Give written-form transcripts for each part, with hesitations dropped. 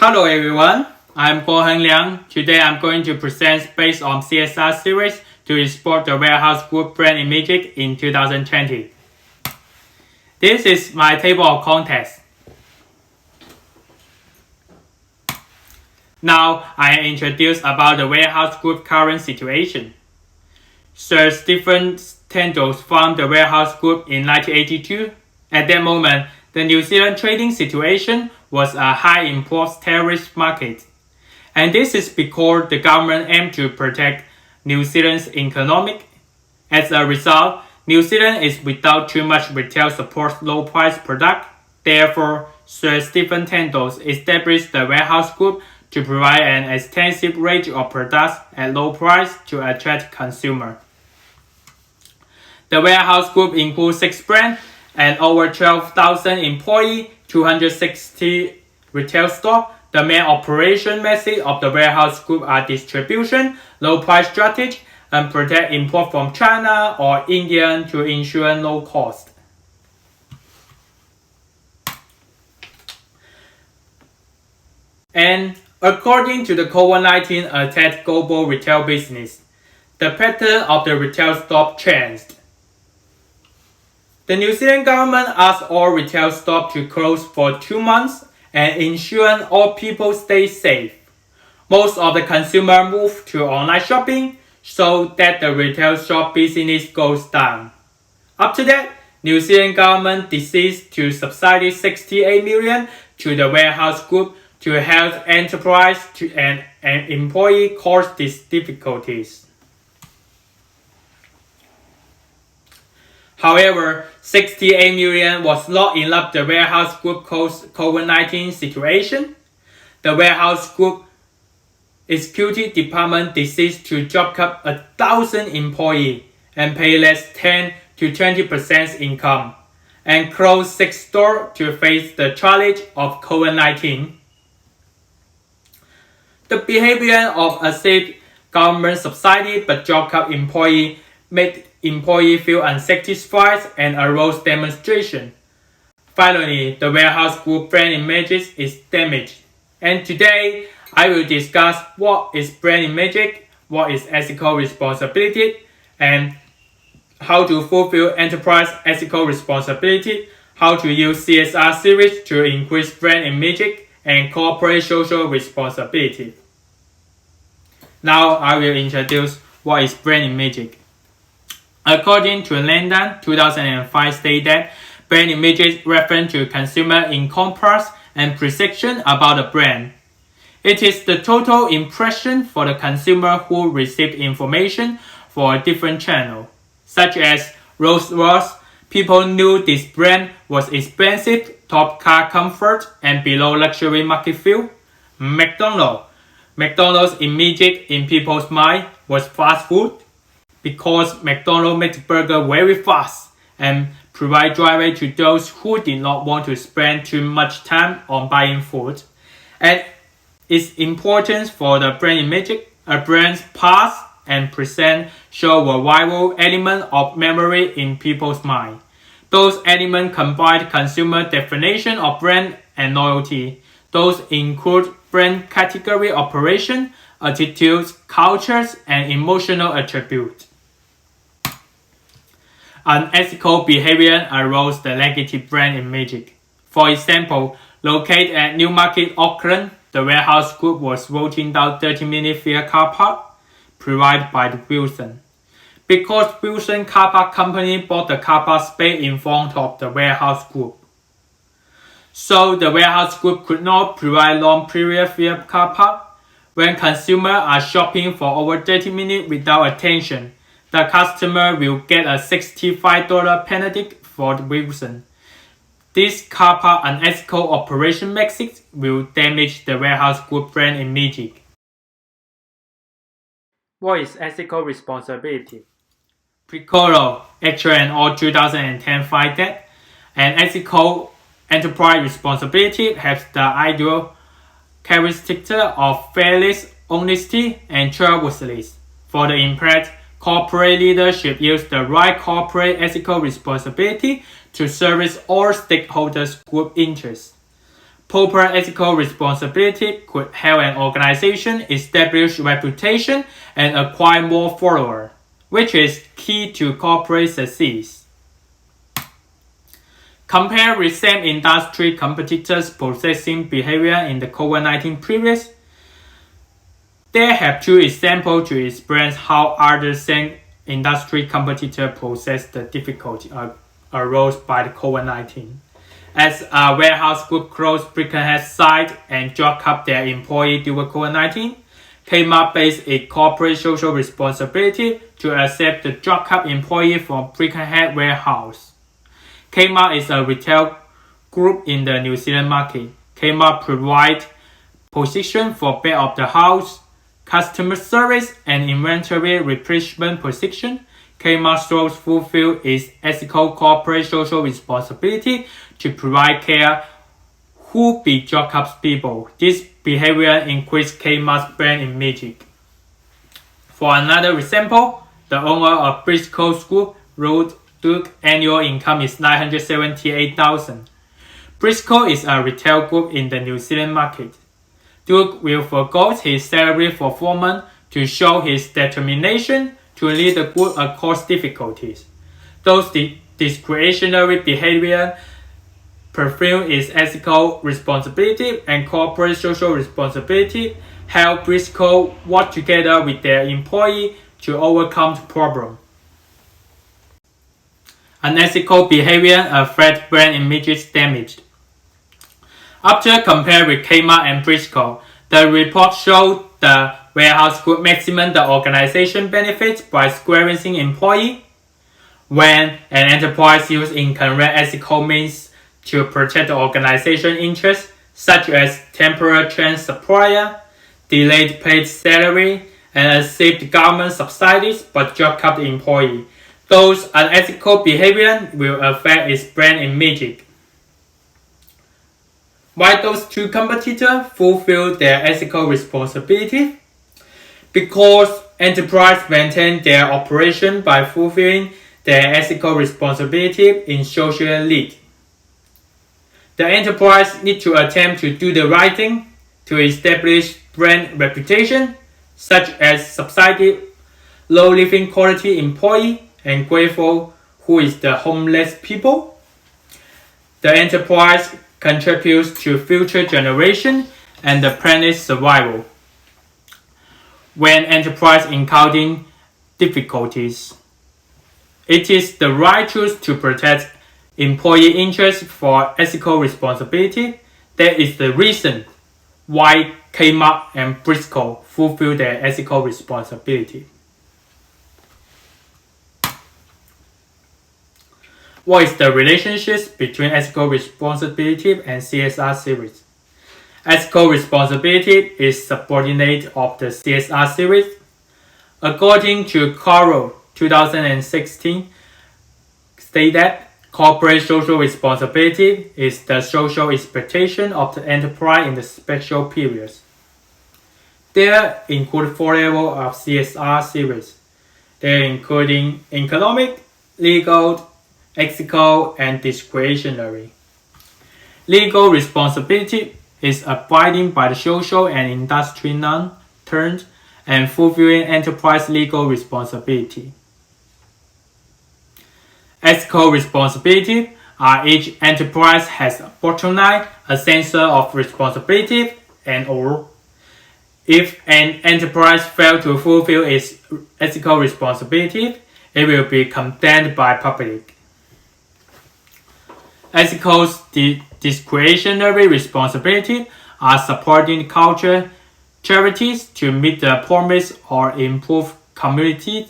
Hello everyone, I'm Guoheng Liang. Today I'm going to present based on CSR series to export the warehouse group brand image in 2020. This is my table of contents. Now I introduce about the warehouse group current situation. Sir Stephen Tendles found the warehouse group in 1982. At that moment, the New Zealand trading situation was a high import tariff market. And this is because the government aimed to protect New Zealand's economic. As a result, New Zealand is without too much retail support low price product. Therefore, Sir Stephen Tendles established the warehouse group to provide an extensive range of products at low price to attract consumers. The warehouse group includes 6 brands and over 12,000 employees, 260 retail stores. The main operation method of the warehouse group are distribution, low price strategy, and protect import from China or India to ensure low cost. And according to the COVID-19 attack global retail business, the pattern of the retail stop changed. The New Zealand government asked all retail stores to close for 2 months and ensuring all people stay safe. Most of the consumers move to online shopping so that the retail shop business goes down. After that, New Zealand government decided to subsidize 68 million to the warehouse group to help enterprise and employee cause these difficulties. However, 68 million was not enough the warehouse group COVID-19 situation. The warehouse group executive department decided to job cut 1,000 employees and pay less 10 to 20% income and close 6 stores to face the challenge of COVID-19. The behavior of accept government subsidy but job cut employee made employees feel unsatisfied and arose demonstration. Finally, the warehouse group brand image is damaged. And today, I will discuss what is brand image, what is ethical responsibility, and how to fulfill enterprise ethical responsibility, how to use CSR series to increase brand image and corporate social responsibility. Now I will introduce what is brand image. According to London 2005 state that brand images refer to consumer encompass and perception about a brand. It is the total impression for the consumer who received information for a different channel, such as Rolls-Royce. People knew this brand was expensive, top car comfort, and below luxury market feel. McDonald's image in people's mind was fast food, because McDonald's makes burger very fast and provide driver to those who did not want to spend too much time on buying food. And its importance for the brand image, a brand's past and present show a vital element of memory in people's mind. Those elements combine consumer definition of brand and loyalty. Those include brand category operation, attitudes, cultures, and emotional attributes. Unethical behavior arose the negative brand image. For example, located at Newmarket, Auckland, the warehouse group was rolling down 30-minute free car park provided by the Wilson. Because Wilson Car Park Company bought the car park space in front of the warehouse group. So the warehouse group could not provide long period free car park. When consumers are shopping for over 30 minutes without attention, the customer will get a $65 penalty for Wilson. This car park unethical operation method will damage the warehouse group brand image. What is ethical responsibility? Precolo, actual and all 2010 find that an ethical enterprise responsibility has the ideal characteristic of fairness, honesty, and trustworthiness. For the impact, corporate leadership use the right corporate ethical responsibility to service all stakeholders' group interests. Proper ethical responsibility could help an organization establish reputation and acquire more followers, which is key to corporate success. Compare with same industry competitors possessing behavior in the COVID-19 period. They have two examples to explain how other same industry competitors possess the difficulty arose by the COVID-19. As a warehouse group closed Birkenhead site and job cut their employees during COVID-19, Kmart based its corporate social responsibility to accept the job cut employee from Birkenhead warehouse. Kmart is a retail group in the New Zealand market. Kmart provides position for back of the house, customer service, and inventory replenishment position. Kmart stores fulfill its ethical corporate social responsibility to provide care who be job cut people. This behavior increased Kmart's brand image. For another example, the owner of Briscoe School wrote Duke's annual income is $978,000. Briscoe is a retail group in the New Zealand market. Duke will forgo his salary for 4 months to show his determination to lead the group across difficulties. Those discretionary behavior fulfill its ethical responsibility and corporate social responsibility help Briscoe work together with their employees to overcome the problem. Unethical behavior affects brand images damaged. After comparing with Kmart and Briscoe, the report showed the warehouse group maximized the organization benefits by squaring employees. When an enterprise uses incorrect ethical means to protect the organization interests, such as temporary change supplier, delayed paid salary, and accept government subsidies but job cut employee, those unethical behavior will affect its brand image. Why those two competitors fulfill their ethical responsibility? Because enterprises maintain their operation by fulfilling their ethical responsibility in social need. The enterprise needs to attempt to do the right thing to establish brand reputation, such as subsidy low living quality employee and grateful who is the homeless people. The enterprise contributes to future generation and the planet's survival. When enterprise encountering difficulties, it is the right choice to protect employee interests for ethical responsibility. That is the reason why Kmart and Briscoe fulfill their ethical responsibility. What is the relationship between ethical responsibility and CSR series? Ethical responsibility is subordinate of the CSR series. According to Carroll 2016, state that corporate social responsibility is the social expectation of the enterprise in the special periods. There include 4 levels of CSR series. They including economic, legal, ethical, and discretionary. Legal responsibility is abiding by the social and industry norms and fulfilling enterprise legal responsibility. Ethical responsibility are each enterprise has a bottom line, a sense of responsibility, and or. If an enterprise fails to fulfill its ethical responsibility, it will be condemned by public. Ethical discretionary responsibility are supporting culture charities to meet the promise or improve communities,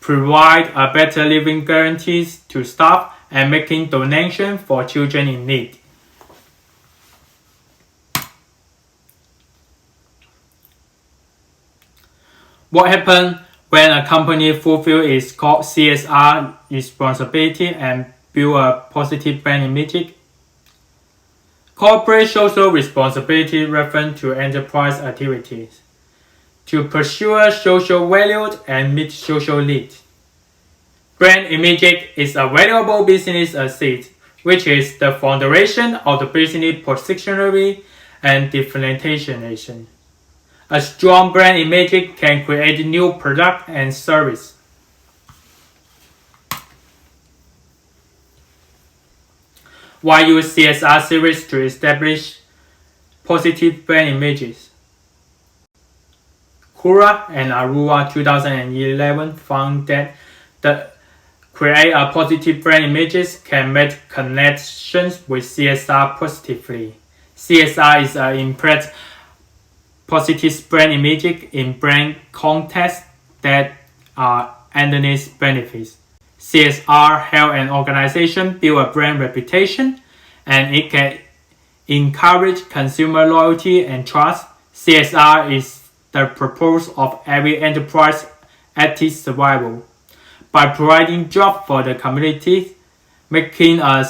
provide a better living guarantees to staff, and making donations for children in need. What happens when a company fulfills its CSR responsibility and build a positive brand image? Corporate social responsibility refers to enterprise activities to pursue social values and meet social needs. Brand image is a valuable business asset which is the foundation of the business positioning and differentiation. A strong brand image can create new product and service. Why use CSR series to establish positive brand images? Kura and Arua 2011 found that the create a positive brand images can make connections with CSR positively. CSR is an impress positive brand image in brand contexts that are underneath benefits. CSR help an organization build a brand reputation, and it can encourage consumer loyalty and trust. CSR is the purpose of every enterprise at its survival. By providing jobs for the community, making a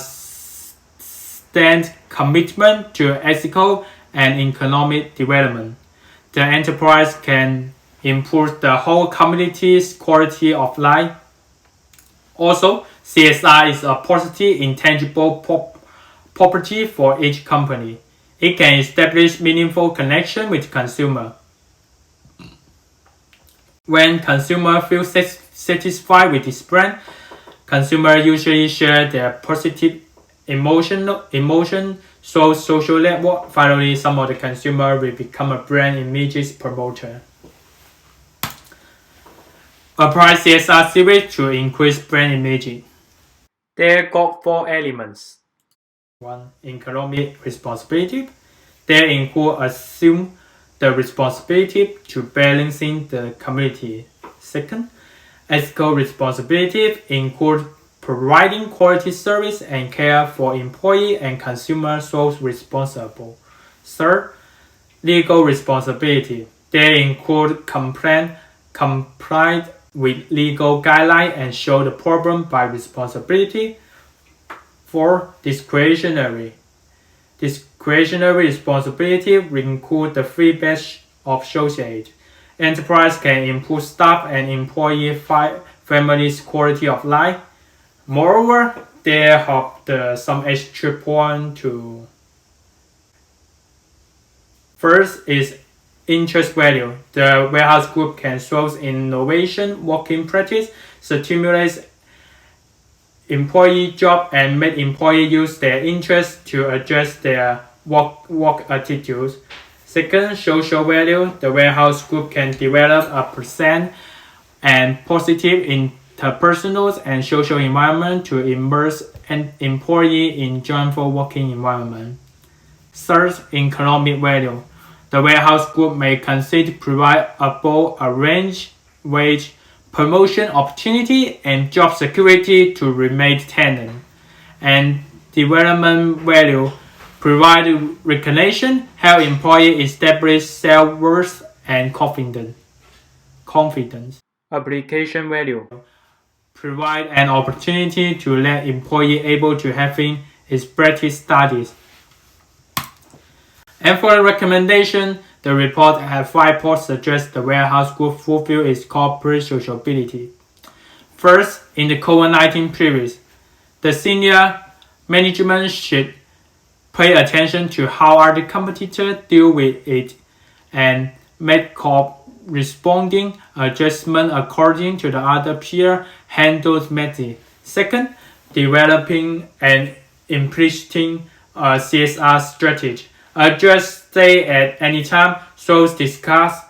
stand commitment to ethical and economic development, the enterprise can improve the whole community's quality of life. Also, CSR is a positive intangible property for each company. It can establish meaningful connection with consumer. When consumers feel satisfied with this brand, consumers usually share their positive emotion so social network. Finally, some of the consumers will become a brand images promoter. Apply CSR series to increase brand imaging. They got 4 elements. 1. Economic responsibility. They include assume the responsibility to balancing the community. 2. Ethical responsibility include providing quality service and care for employee and consumer so responsible. 3. Legal responsibility. They include complied with legal guidelines and show the problem by responsibility. 4. Discretionary. Discretionary responsibility will include the feedback of associates. Enterprise can improve staff and employee families' quality of life. Moreover, they have some extra point to. First is interest value. The warehouse group can source innovation working practice, stimulate employee job, and make employees use their interest to adjust their work attitudes. Second, social value. The warehouse group can develop a pleasant and positive interpersonal and social environment to immerse an employee in joyful working environment. Third, economic value. The warehouse group may consider provide above a range wage, promotion opportunity, and job security to remain tenant. And development value. Provide recognition, help employees establish self-worth and confidence. Application value. Provide an opportunity to let employees able to having his practice studies. And for the recommendation, the report has 5 points suggest the warehouse group fulfill its corporate sociability. First, in the COVID-19 period, the senior management should pay attention to how other competitors deal with it and make corresponding adjustment according to the other peer handled method. Second, developing and implementing a CSR strategy. Adjust stay at any time, shows discuss,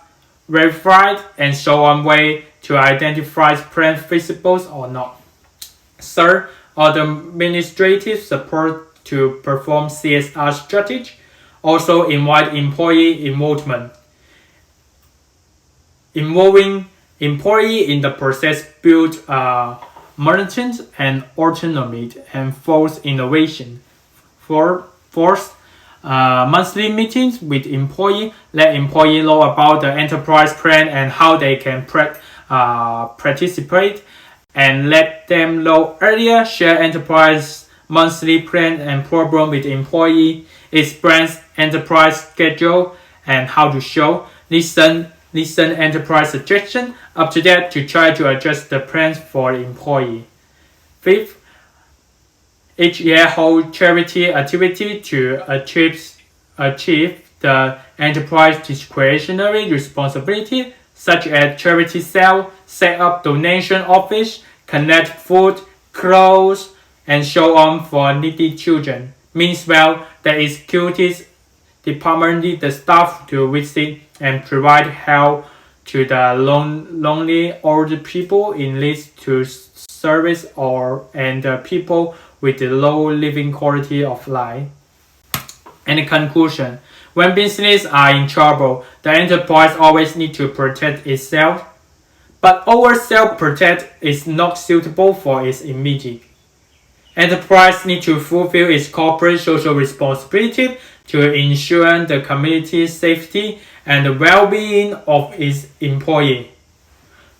verified, and so on way to identify plan feasible or not. Third, administrative support to perform CSR strategy. Also invite employee involvement. Involving employee in the process build merchants and autonomy and force innovation. Fourth, monthly meetings with employee. Let employee know about the enterprise plan and how they can participate, and let them know earlier. Share enterprise monthly plan and problem with employee. Explain enterprise schedule and how to show. Listen enterprise suggestion. Up to that to try to adjust the plans for the employee. Fifth, each year hold charity activity to achieve the enterprise discretionary responsibility, such as charity sale, set up donation office, connect food, clothes, and so on for needy children. Meanwhile, the executive department needs the staff to visit and provide help to the lonely old people in need to service and the people with the low living quality of life. And in conclusion, when businesses are in trouble, the enterprise always needs to protect itself, but over self-protect is not suitable for its immediate. Enterprise needs to fulfill its corporate social responsibility to ensure the community's safety and the well-being of its employees.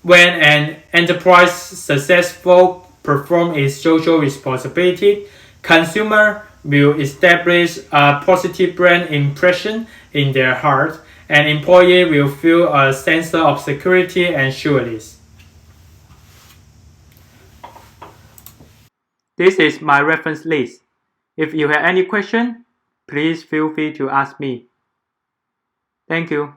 When an enterprise successfully performs its social responsibility, consumers will establish a positive brand impression in their heart, and employees will feel a sense of security and sureness. This is my reference list. If you have any question, please feel free to ask me. Thank you.